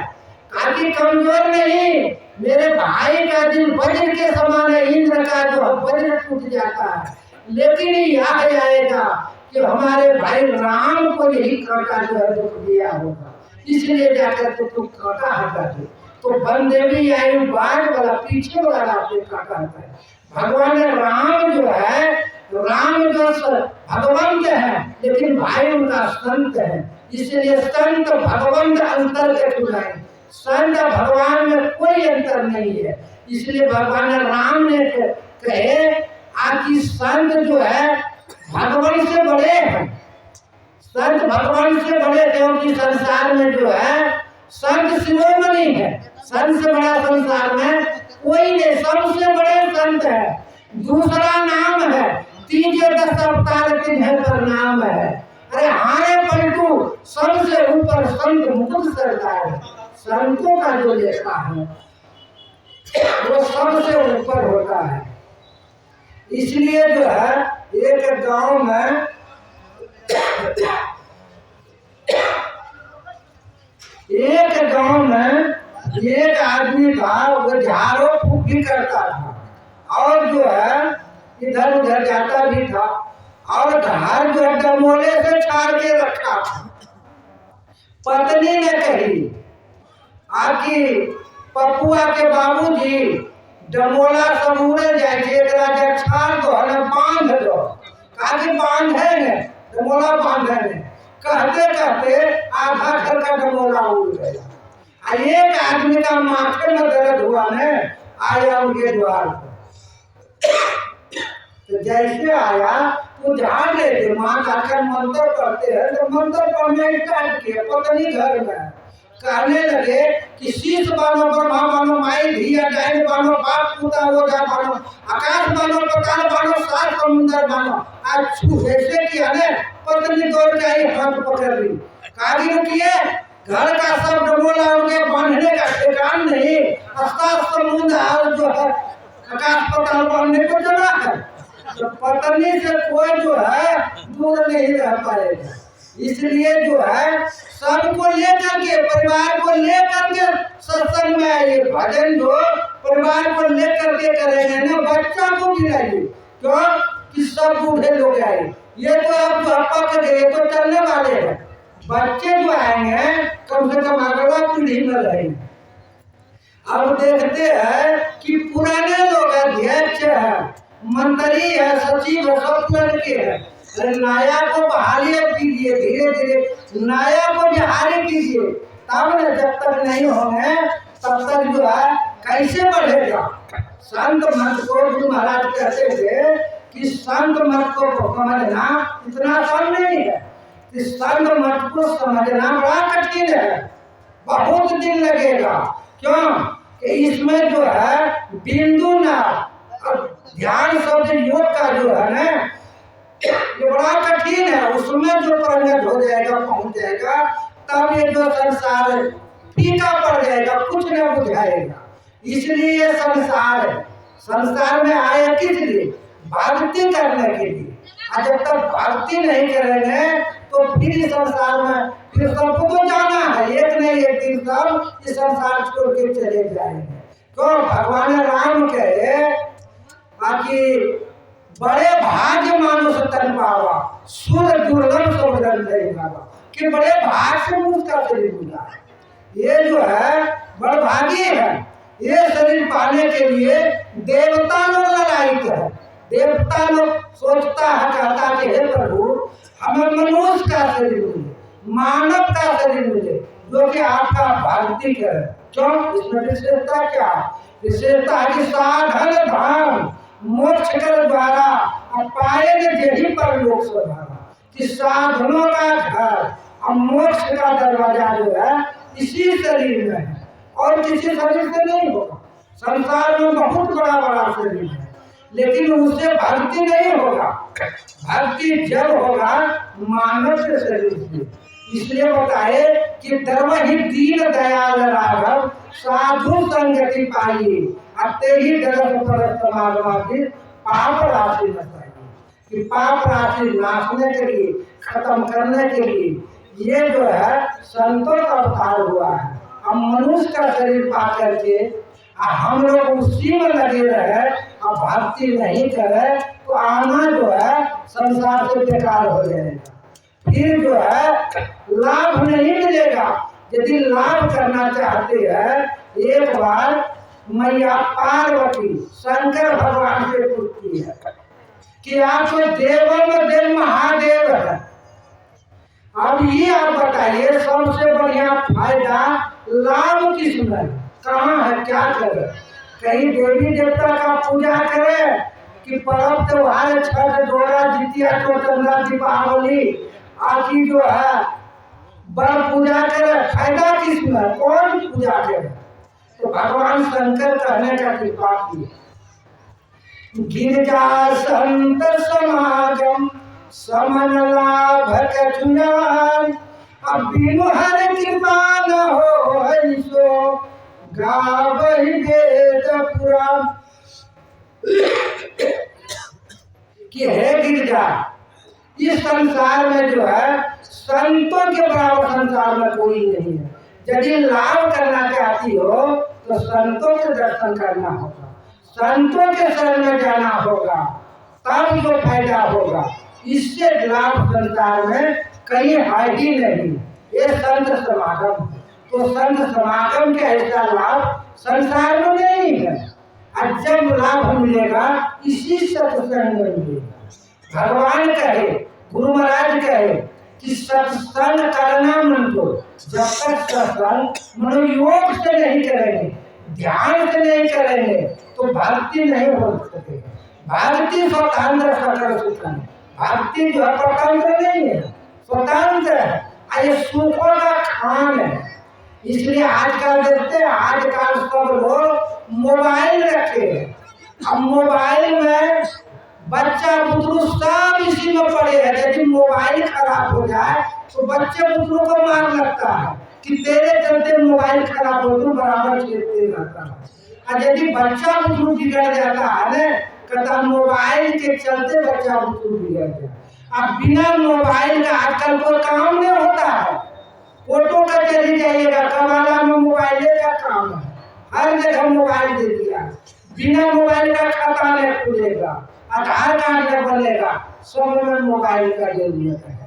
कहा कि कमजोर नहीं, मेरे भाई का दिल वज्र के समान है, इंद्र का जो वज्र टूट जाता है, लेकिन यह आएगा कि हमारे भाई राम को यही कांटा जो है दुख दिया होगा, इसलिए जाकर के तुम कांटा हटा दो। तो बनदेवी आई बाढ़ वाला पीछे वाला रास्ते काटा है। भगवान राम जो है, राम जो भगवंत है लेकिन भाई उनका संत है, इसलिए संत भगवंत अंतर के चुनाए, संत भगवान में कोई अंतर नहीं है। इसलिए भगवान राम ने कहे आखिर संत जो है भगवान से बड़े हैं, संत भगवान से बड़े, क्योंकि संसार में जो है संत शिरोमणि है, संत से बड़ा संसार में कोई नहीं, सबसे बड़े संत है। दूसरा नाम है तीजे 10 अवतार तिन्हे पर नाम है। अरे हारे पलटू सबसे ऊपर संत मुकुट सरकार है, संतों का जो लेखा है वो सबसे ऊपर होता है। इसलिए जो है एक गांव में एक आदमी था, वो झाड़ू फूकी करता था और जो है इधर उधर जाता भी था और घर जो डमोले से छाड़ के रखा था। पत्नी ने कही आखिर पपुआ के बाबूजी डमोला सब उड़े जाए, एक छाड़ दो न बांध दो। कहा कि बांधे डमोला बांधे, कहते कहते आधा घर का डमोला उड़ गया। एक आदमी का माथे में दर्द हुआ ने आया उनके द्वार पर, तो जैसे आया वो ध्यान देते माँ जाकर मंत्र पढ़ते हैं तो मंत्र पढ़ने स्टार्ट किया पत्नी घर में कहने लगे कि शीश बानो ब्रह्मा बानो माई धिया डाइन बानो बाप पुता ओझा बानो आकाश बानो पताल बानो सात समुद्र बानो आज छू ऐसे किया ने पत्नी दौड़ के आई हाथ पकड़ ली कागी रुकिए घर का सब डबोला उनके बांधने का ठिकान नहीं सात समुद्र और जो है आकाश पताल बांधने को चला है तो पत्नी से कोई जो है दूर नहीं रह पाएगा इसलिए जो है सबको लेकर के परिवार को लेकर के सत्संग में आइए भजन जो परिवार को लेकर के करेंगे ना बच्चा को भी लाइए क्यों कि सब बूढ़े लोग आए ये तो अब जो पक गए तो चलने वाले हैं बच्चे जो आएंगे कम से कम अगला पीढ़ी में रहेंगे अब देखते हैं कि पुराने लोग अध्यक्ष है मंत्री है सचिव है सब लड़के है अरे नाया को बहाली कीजिए धीरे धीरे नाया को बहाली कीजिए तब न जब तक नहीं होंगे तब तक जो है कैसे बढ़ेगा संत मत को गुरु महाराज कहते थे कि संत मत को समझना इतना आसान नहीं है कि संत मत को समझना बड़ा कठिन है बहुत दिन लगेगा क्यों कि इसमें जो है बिंदु ना ध्यान शब्द योग का जो है ना ये बड़ा कठिन है उसमें जो परिणत हो जाएगा पहुंच जाएगा तब ये जो संसार फीका पड़ जाएगा कुछ न बुझाएगा इसलिए ये संसार है संसार में आए किस लिए भक्ति करने के लिए और जब तक भक्ति नहीं करेंगे तो फिर इस संसार में फिर सबको तो जाना है एक नहीं एक दिन सब इस संसार छोड़ के चले जाएंगे तो भगवान राम कहे बाकी बड़े भाग्य मानुष तन पावा सुर दुर्लभ सौगंध बाबा कि बड़े भाग से उसका शरीर मिला ये जो है बड़ भागी है ये शरीर पाने के लिए देवता लोग ललायित है देवता लोग सोचता है कहता कि हे प्रभु हमें मनुष्य का शरीर मिले मानव का शरीर मिले जो कि आपका भक्ति करे क्यों इसमें विशेषता क्या विशेषता है कि साधन धाम मोक्ष कर द्वारा पाएंगे यही पर लोक स्वभाव कि साधनों का घर और मोक्ष का दरवाजा जो है इसी शरीर में है और किसी शरीर से नहीं होगा संसार में बहुत बड़ा बड़ा शरीर है लेकिन उससे भक्ति नहीं होगा भक्ति जब होगा मानव के शरीर से इसलिए बताए कि धर्म ही दीन दयाल राघव साधु संगति पाई अते ही जगत पर समागमा की पाप राशि नसाई कि पाप राशि नाशने के लिए खत्म करने के लिए ये जो है संतों का अवतार हुआ है अब मनुष्य का शरीर पा करके हम लोग उसी में लगे रहे और भक्ति नहीं करे तो आना जो है संसार से बेकार हो जाएगा फिर जो है लाभ नहीं मिलेगा यदि लाभ करना चाहते हैं एक बार मैया पार्वती शंकर भगवान से पूछती है कि आप तो देवों में देव महादेव है अब ये आप बताइए सबसे बढ़िया फायदा लाभ किसमें कहाँ है क्या करे कहीं देवी देवता का पूजा करे कि पर्व त्योहार छठ डोरा जितिया चौचंदा दीपावली आदि जो है बड़ पूजा करे फायदा किसमें कौन पूजा करे तो भगवान शंकर कहने का कृपा किए गिरजा संत समागम समन लाभ कछुआन अब बिनु हर कृपा न हो ऐसो गावहि वेद पुराण कि हे गिरजा इस संसार में जो है संतों के बराबर संसार में कोई नहीं है यदि लाभ करना चाहती हो तो संतों के दर्शन करना होगा संतों के शरण में जाना होगा तब जो फायदा होगा इससे लाभ संसार में कहीं है ही नहीं ये संत समागम तो संत समागम के ऐसा लाभ संसार में नहीं है और जब लाभ मिलेगा इसी सत्संग में मिलेगा भगवान कहे गुरु महाराज कहे कि सत्संग करना मन को जब तक सत्संग मनोयोग से नहीं करेंगे ध्यान से नहीं करेंगे तो भक्ति नहीं हो सकेगी भक्ति स्वतंत्र सकल सुखन भक्ति जो है स्वतंत्र नहीं है, स्वतंत्र है। ये सुखों का खान है। इसलिए आजकल देखते हैं, आजकल सब लोग मोबाइल रखे हैं। अब मोबाइल में बच्चा बुतरू सब इसी में पड़े हैं। यदि मोबाइल खराब हो जाए तो बच्चे बुतरू को मार लगता है कि तेरे चलते मोबाइल खराब हो, तू बराबर खेलते रहता है। और यदि बच्चा बुतरू बिगड़ जाता है ना, कहता मोबाइल के चलते बच्चा बुतरू बिगड़ गया। अब बिना मोबाइल का आजकल कोई काम नहीं होता है। फोटो का चली जाइएगा, कमाला में मोबाइल का काम है, हर जगह मोबाइल दे दिया। बिना मोबाइल का खाता नहीं खुलेगा, आधार कार्ड नहीं बनेगा, सब में मोबाइल का जरूरत है।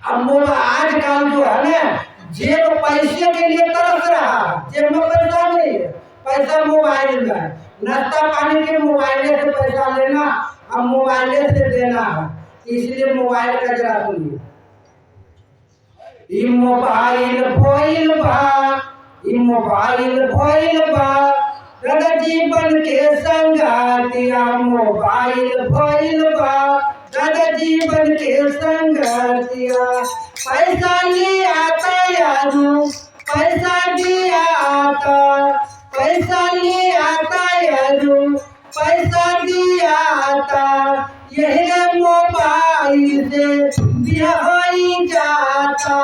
अब आजकल जो है ना, जेब पैसे के लिए तरस रहा है, जेब में पैसा नहीं है, पैसा मोबाइल में। नाश्ता पानी के मोबाइल से पैसा लेना, अब मोबाइल से देना है, इसलिए मोबाइल का जरा सुनिए। मोबाइल भइल बा, मोबाइल भइल बा, दादा जीवन के संगातिया। मोबाइल भइल बा, दादा जीवन के संगातिया। पैसा ले आता यारू, पैसा दिया आता, पैसा ले आता यारू, पैसा दिया आता। यही मोबाइल से ब्याह हो जाता।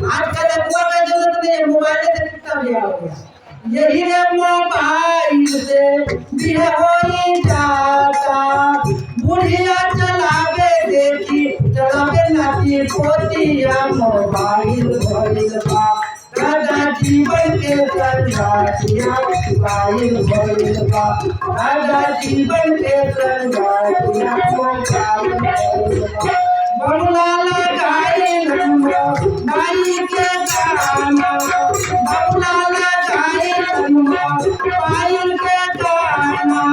आजकल अगुआ का जरूरत नहीं है, मोबाइल से कितना ब्याह हो गया। यही मोबाइल से ब्याह हो जाता। बुढ़िया चलावे देखी, चलावे नाती पोतिया। मोबाइल भइल बा, दादा जीवन के संगातिया। मोबाइल भइल बा, दादा जीवन के संगातिया। मोबाइल भइल बा। बबुला लगाई नंबो बाई के गाना, बबुला लगाई नंबो बाई के गाना।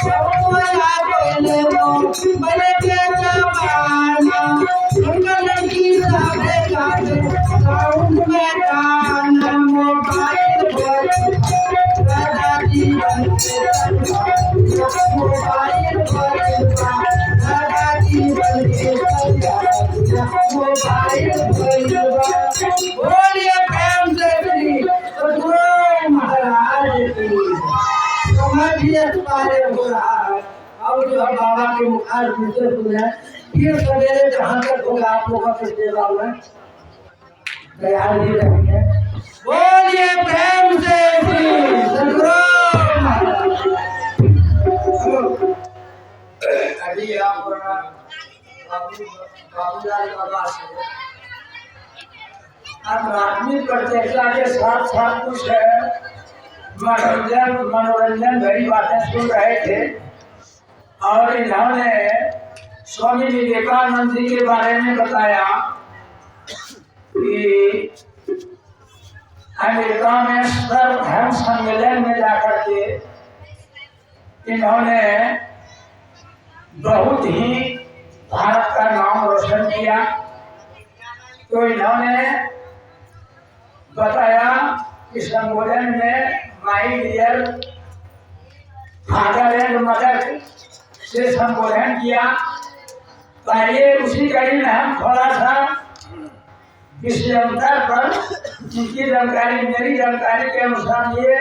बबुला बोले वो बने के जमाना, उनका लड़की सारे गाने साउंड में गाना। मोबाइल भइल बा, दादा जीवन के संगातिया। मोबाइल भइल बा, दादा जीवन के संगातिया। मोबाइल भइल बा। बोलिए प्रेम से श्री सतगुरु महाराज की। समझिए सारे हो रहा है। और जो है बाबा के मुखार से सुने, फिर सवेरे जहाँ तक होगा आप लोगों के सेवा में तैयार ही रहेंगे। बोलिए प्रेम से श्री सतगुरु महाराज। अभी आप बाबूलाल बाबा से आध्यात्मिक प्रचेष्टा के साथ साथ कुछ मनोरंजन भरी बातें सुन रहे थे। और इन्होंने स्वामी विवेकानंद जी के बारे में बताया कि अमेरिका में सर्व धर्म सम्मेलन में जाकर के इन्होंने बहुत ही भारत का नाम रोशन किया। तो इन्होंने बताया कि संबोधन में my dear father and mother से संबोधन किया। पहले उसी कड़ी में हम थोड़ा सा विषयांतर पर जिनकी जानकारी, मेरी जानकारी के अनुसार ये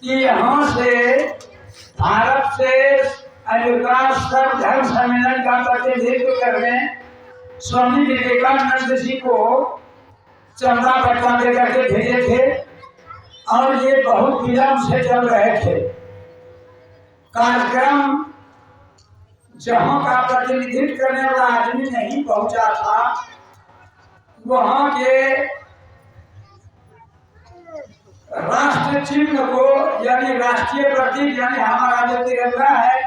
कि यहाँ से भारत से अमेरिका सर्व धर्म सम्मेलन का प्रतिनिधित्व करने स्वामी विवेकानंद जी को चंदा पटवा दे करके भेजे थे। और ये बहुत विलंब से चल रहे थे कार्यक्रम। जहाँ का प्रतिनिधित्व करने वाला आदमी नहीं पहुंचा था, वहाँ के राष्ट्र चिन्ह को, यानी राष्ट्रीय प्रतीक, यानी हमारा जो तिरंगा है,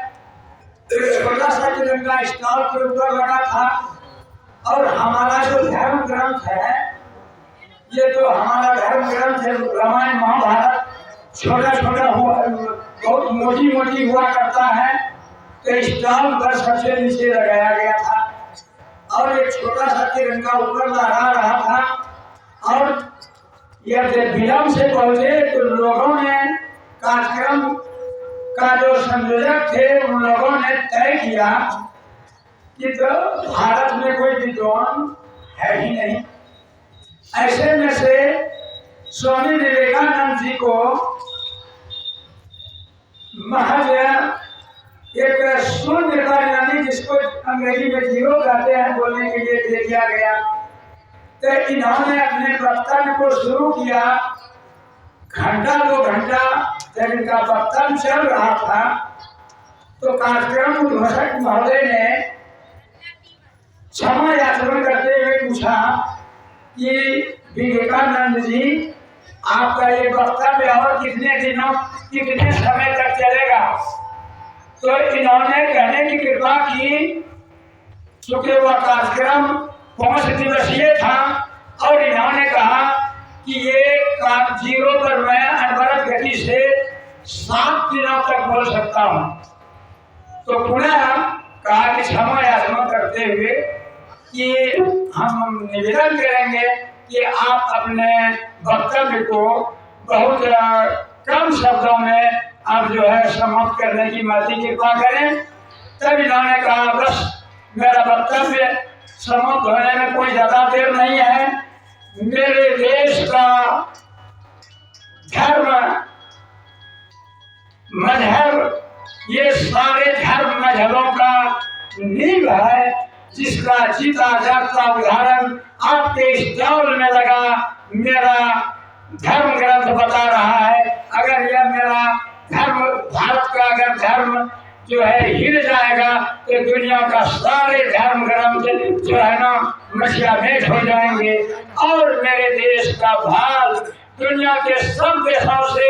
छोटा सा तिरंगा स्टॉल के ऊपर लगा था। और हमारा जो धर्म ग्रंथ है, ये जो हमारा धर्म ग्रंथ है रामायण महाभारत, छोटा छोटा हुआ, बहुत मोटी मोटी हुआ करता है, तो स्टॉल पर सबसे नीचे लगाया गया था। और एक छोटा सा तिरंगा ऊपर लहरा रहा था। और यह जब विलंब से पहुंचे तो लोगों ने, कार्यक्रम का जो संयोजक थे, उन लोगों ने तय किया कि तो भारत में कोई विद्वान है ही नहीं। ऐसे में से स्वामी विवेकानंद जी को महज एक शून्य पर, यानी जिसको अंग्रेजी में जीरो कहते हैं, बोलने के लिए दे दिया गया। तो इन्होंने अपने वक्तव्य को शुरू किया। घंटा 2 घंटा जब इनका वक्तव्य चल रहा था तो कार्यक्रम उद्घोषक महोदय ने क्षमा याचना करते हुए पूछा कि विवेकानंद जी, आपका ये वक्तव्य और कितने समय तक चलेगा? तो इन्होंने कहने की कृपा की, चूंकि वह कार्यक्रम 5 दिवसीय था और इन्होंने कहा कि ये 0 पर मैं अनवरत गति से 7 दिनों तक बोल सकता हूँ। तो पुनः कहा कि क्षमा याचना करते हुए कि हम निवेदन करेंगे कि आप अपने वक्तव्य को बहुत कम शब्दों में आप जो है समाप्त करने की मर्जी कृपा करें। तब इन्होंने कहा, बस मेरा वक्तव्य समाप्त होने में कोई ज्यादा देर नहीं है। मेरे देश का धर्म मजहब, ये सारे धर्म मजहबों का नींव है, जिसका जीता जागता उदाहरण आपके इस दौर में लगा मेरा धर्म ग्रंथ बता रहा है। अगर यह मेरा धर्म, भारत का अगर धर्म जो है हिल जाएगा तो दुनिया का सारे धर्म ग्रंथ जो है ना मशियामेट हो जाएंगे और मेरे देश का भाल दुनिया के सब देशों से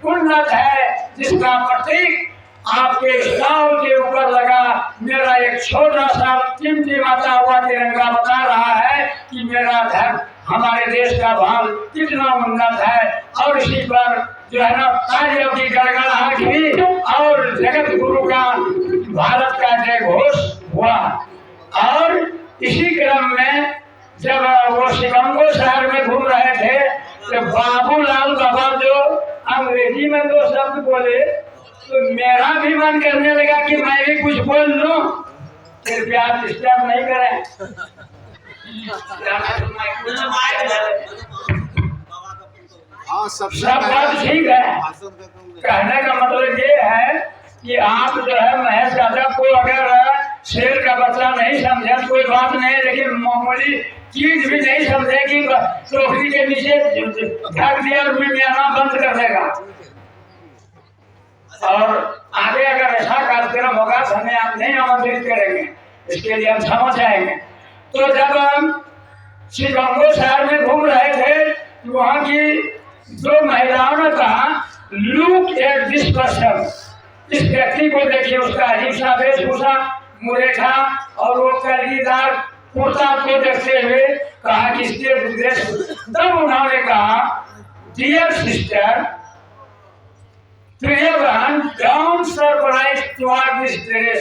उन्नत है, जिसका प्रतीक आपके स्टाल के ऊपर लगा मेरा एक छोटा सा टिमटिमाता हुआ तिरंगा बता रहा है कि मेरा धर्म, हमारे देश का भाल कितना उन्नत है। और इसी पर जो है ना तालियों की गड़गड़ाहट हुई और जगत गुरु का भारत का जय घोष हुआ। और इसी क्रम में जब वो शिकागो शहर में घूम रहे थे तो बाबूलाल बाबा जो अंग्रेजी में 2 शब्द बोले तो मेरा भी मन करने लगा कि मैं भी कुछ बोल लूं। कृपया डिस्टर्ब नहीं करें। सब बात ठीक है। कहने का मतलब ये है कि आप जो है महेश यादव को अगर शेर का बच्चा नहीं समझे कोई बात नहीं, लेकिन मामूली चीज भी नहीं समझे कि टोकरी के नीचे ढक दिया और मिमियाना बंद कर देगा। और आगे अगर ऐसा कार्यक्रम होगा तो हमें आप नहीं आमंत्रित करेंगे, इसके लिए हम क्षमा चाहेंगे। तो जब हम शिकागो शहर में घूम रहे थे तो वहाँ की 2 महिलाओं ने कहा, लुक एट दिस पर्सन, इस व्यक्ति को देखिए, उसका अजीब सा वेशभूषा, मुरेठा और वो कलीदार कुर्ता को देखते हुए कहा कि इसके उद्देश्य। तब उन्होंने कहा, डियर सिस्टर, प्रिय बहन, don't surprise toward this dress,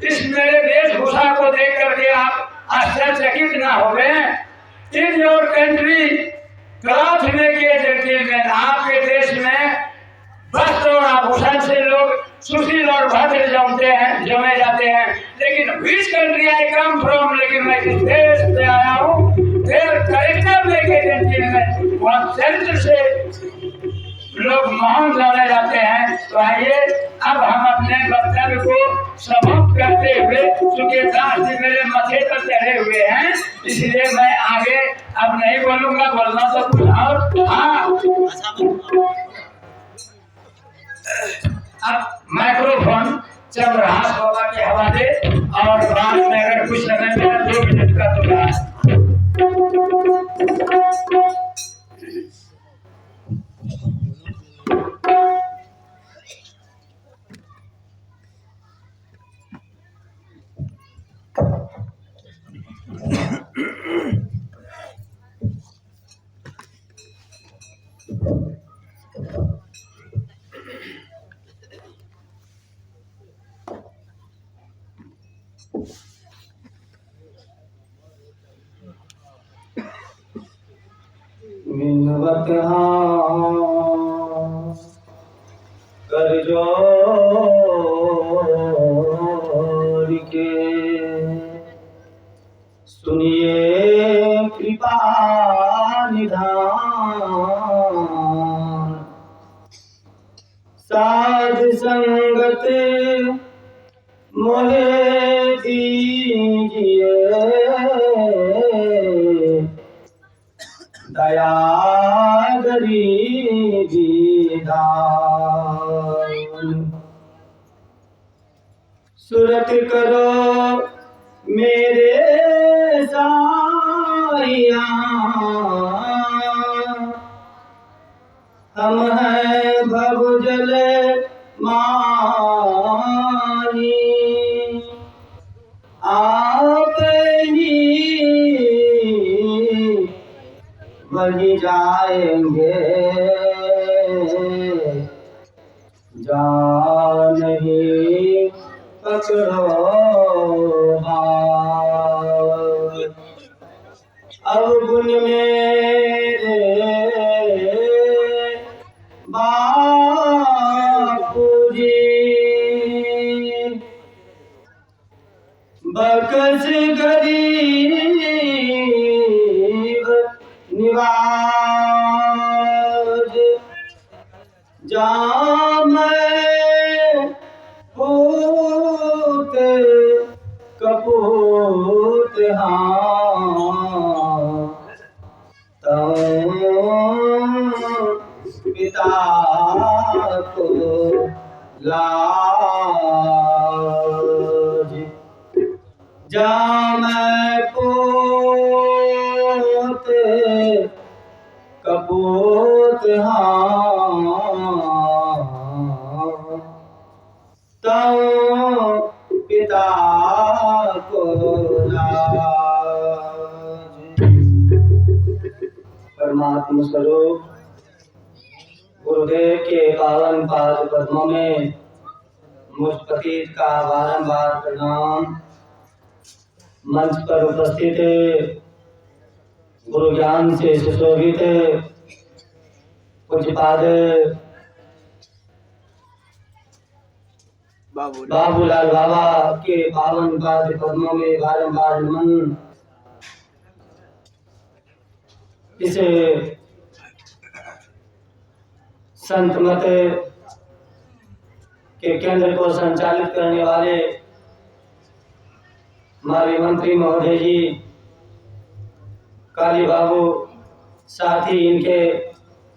इस मेरे वेशभूषा को देख करके आप आश्चर्यचकित ना हो गए। In your country cloth making gentleman, आपके देश में वस्त्र और आभूषण से लोग सुशील और भद्र जमे जाते हैं, लेकिन which country I come from, लेकिन मैं किस देश से आया हूँ, देयर कैरेक्टर मेकिंग जेंटलमैन, वहाँ चरित्र से लोग महान जाने जाते हैं। तो आइए अब हम अपने वक्तव्य को समाप्त करते हुए, चूंकि दास जी मेरे माथे पर चढ़े हुए हैं इसलिए मैं आगे अब नहीं बोलूंगा, बोलना तो कुछ और। हाँ, अब माइक्रोफोन चंद्रहास बाबा के हवाले, और बाद में अगर कुछ समय में 2 मिनट का तो मिन्नत कर जोड़ के निधान। साध संगत मोहे दीजिए, दया गरीबी दान। सुरत करो मेरे साइया, हम हैं भवजल मानी। आप ही वही जाएंगे, जान ही पकड़ो हाथ। अब गुण मेरे बापू जी, बकस गरीब निवाज। जाम पूत कपूत हाँ, पिता को लाज। जाम पूत कपूत हाँ, पिता को लाज। परमात्मा स्वरूप गुरुदेव के पावन पाद पद्मों में मुझ पतित का बारंबार प्रणाम। मंच पर उपस्थित गुरु ज्ञान से सुशोभित पूज्यपाद बाबूलाल बाबा के पावन पाद पद्मों में बारंबार नमन। इस संत मत के केंद्र को संचालित करने वाले हमारे मंत्री महोदय जी काली बाबू, साथ ही इनके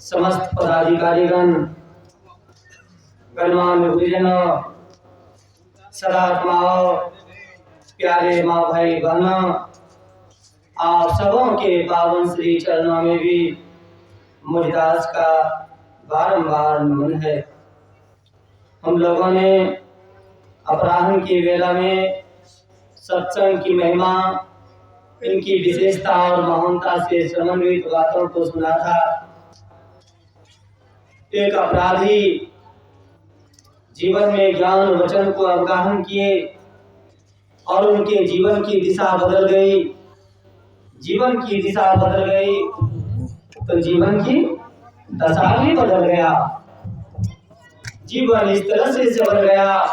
समस्त पदाधिकारीगण, गणमान्य गुरुजनों, सदात्माओं, प्यारे माँ भाई बहनों, आप सबों के पावन श्री चरणों में भी मुझदास का बारंबार नमन है। हम लोगों ने अपराह्न की वेला में सत्संग की महिमा, इनकी विशेषता और महानता से समन्वित बातों को सुना था। एक अपराधी जीवन में ज्ञान वचन को अवगाहन किए और उनके जीवन की दिशा बदल गई। जीवन की दिशा बदल गई तो जीवन की दशा भी बदल गया। जीवन इस तरह से बदल गया